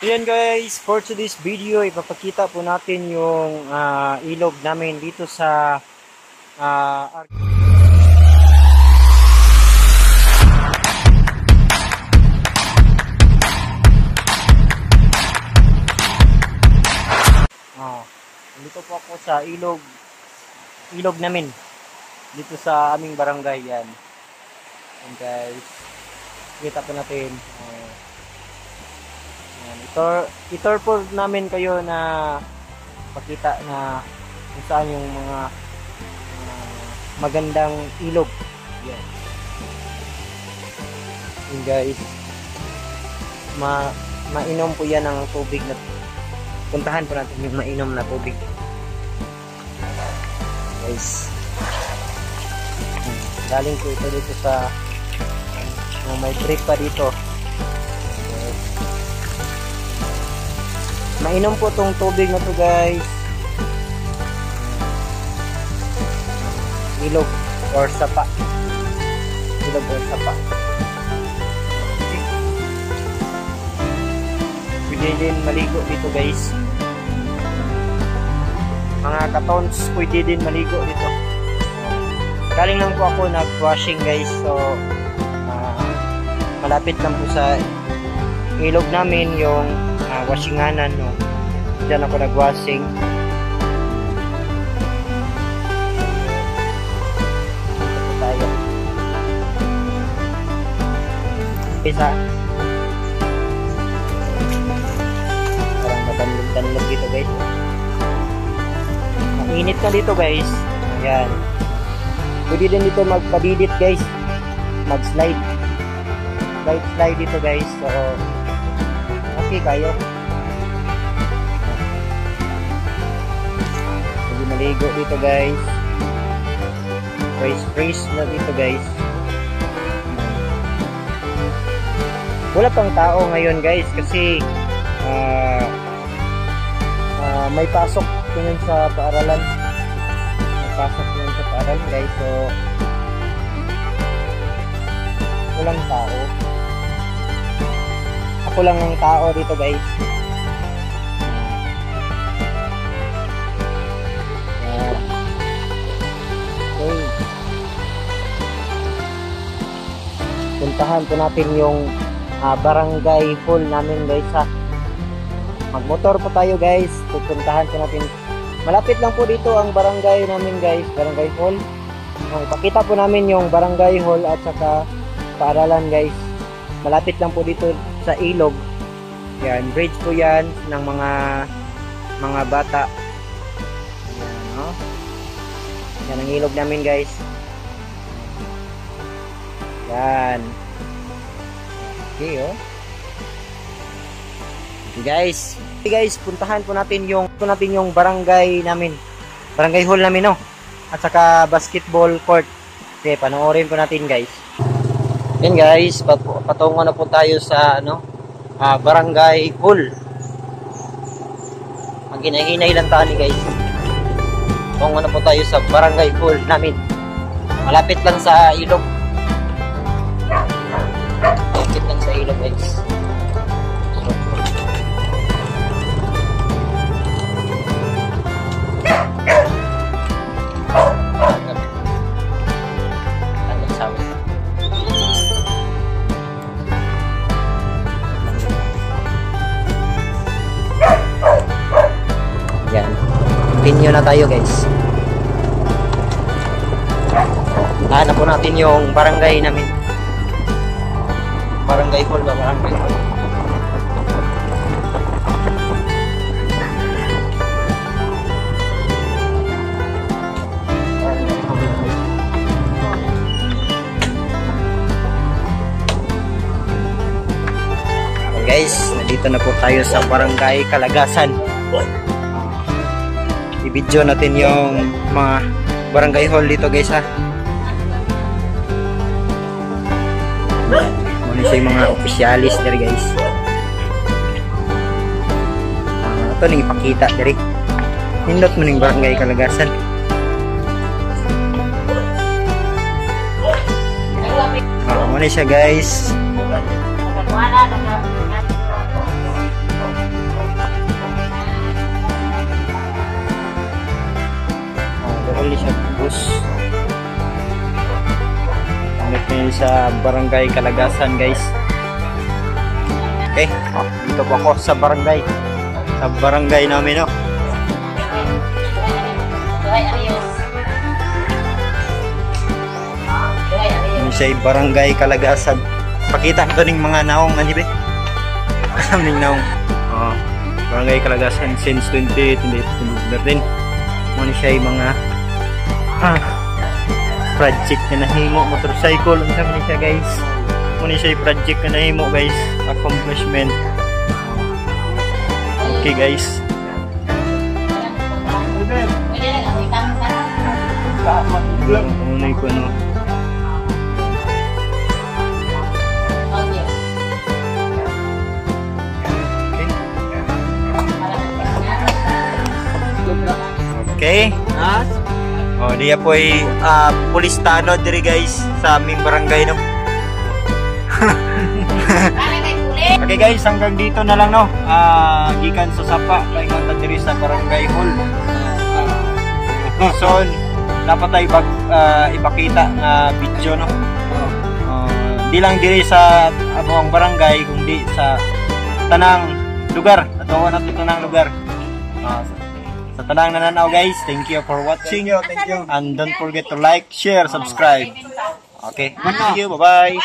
Ayan guys, for today's video, ipapakita po natin yung ilog namin dito sa dito po ako sa ilog namin dito sa aming barangay. Yan guys, kita po natin. Itor po namin kayo na pakita na kung saan yung mga magandang ilog. Yan. Yan guys, mainom po yan ng tubig na puntahan po natin yung mainom na tubig guys. Galing po ito dito sa may break pa dito. Mainom po tong tubig na to guys. Ilog or sapa. Ilog or sapa. Pwede din maligo dito guys. Mga katons pwede din maligo dito. Galing lang po ako nag-washing guys. So malapit lang po sa ilog namin yung washinganan, no. Diyan ako nag-washing. Dito tayo. Isa. Parang madanlog dito guys. Mainit na dito guys. Ayan. Pwede din dito magpadidit guys. Mag-slide. Slide dito guys. So, okay kayo. Pwede maligo dito guys. Freeze na dito guys. Wala pang tao ngayon guys kasi may pasok ngayon sa paaralan. May pasok ngayon sa paaralan guys. So walang tao. Ako lang ang tao dito guys. Okay. Puntahan po natin yung barangay hall namin guys ha. Magmotor po tayo guys. Pupuntahan po natin. Malapit lang po dito ang barangay namin guys. Barangay hall. Ipakita po namin yung barangay hall at saka paaralan guys. Malapit lang po dito sa ilog. Yan, bridge po yan ng mga bata. Yan, no? Yan ang ilog namin guys. Yan. Okay, oh. Okay, guys, puntahan po natin yung barangay namin. Barangay hall namin, no? At saka basketball court. Okay, panoorin po natin guys. Yan guys, patungo na po tayo sa barangay hall. Maghinay-hinay lang tayo guys. Patungo na po tayo sa barangay hall namin. Malapit lang sa ilog. Malapit lang sa ilog guys. Continue na tayo guys. Hanap po natin yung barangay namin. Barangay hall ba? Barangay hall. Guys, nandito na po tayo sa barangay Kalagasan. I-video natin yung mga barangay hall dito guys ha. Muna siya yung mga opisyalis there guys. Ito nang ipakita diri. Hindot mo ng barangay Kalagasan. Muna siya guys. sa Barangay Kalagasan, guys. Okay, dito po ako sa barangay. Sa barangay namin, no. Ini siya Barangay Kalagasan. Pakita ito ng mga naong, ano ba? Alam ng naong. Barangay Kalagasan since 2020 mo ni siya mga project na nahimo, motorcycle ang sabi niya, guys. Mo ni siya project na nahimo, guys, accomplishment. Okay, guys. Unay ko, no. Okay. Diya po ay police tanod diri, guys, sa aming barangay, no. Okay, guys, hanggang dito na lang, no. Gikan sa Sapa, paingon ta diri sa barangay hall. So dapat tayo ipakita nga video, no. Di lang diri sa among barangay kundi sa tanang lugar, ato na tanang lugar. Sa tanang nananaw, guys, thank you for watching. Thank you. And don't forget to like, share, subscribe. Okay, thank you, bye-bye.